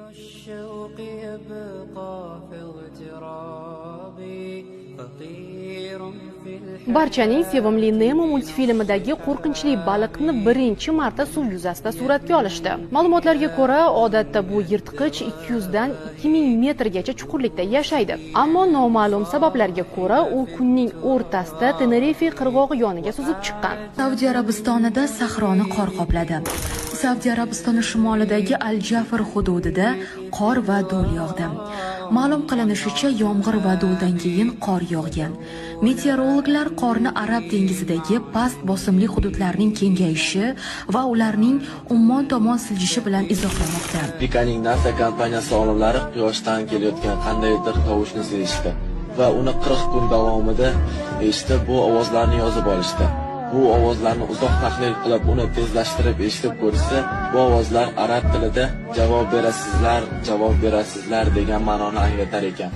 الشوق يبقى في اغترابي فقير في Barchaning sevimli Nemo multfilmidagi qo'rqinchli baliqni birinchi marta suv yuzasida suratga olishdi. Ma'lumotlarga ko'ra, odatda bu yirtqich 200 dan 2000 metrgacha chuqurlikda yashaydi. Ammo noma'lum sabablarga ko'ra, u kunning o'rtasida Tenerife qirg'og'i yoniga suzib chiqqan. Saudiya Arabistonida sahroni qor qopladi. Saudiya Arabistoni shimolidagi Al-Jafr hududida qor va do'l yog'di. Ma'lum qilinishicha, yomg'ir va do'ldan keyin qor yog'gan. Meteorologlar qorni Arab dengizidagi past bosimli hududlarning kengayishi va ularning Ummon tomon siljishi bilan izohlamoqda. Pikaning NASA kompaniyasi olimlari Quyoshdan kelayotgan qandaydir tovushni sezishdi va uni 40 kun davomida eshitib, bu ovozlarni yozib olishdi. Bu ovozlarni uzoq tahlil qilib, uni tezlashtirib eshitib ko'rsa, bu ovozlar arab tilida javob berasizlar degan ma'noni anglatar ekan.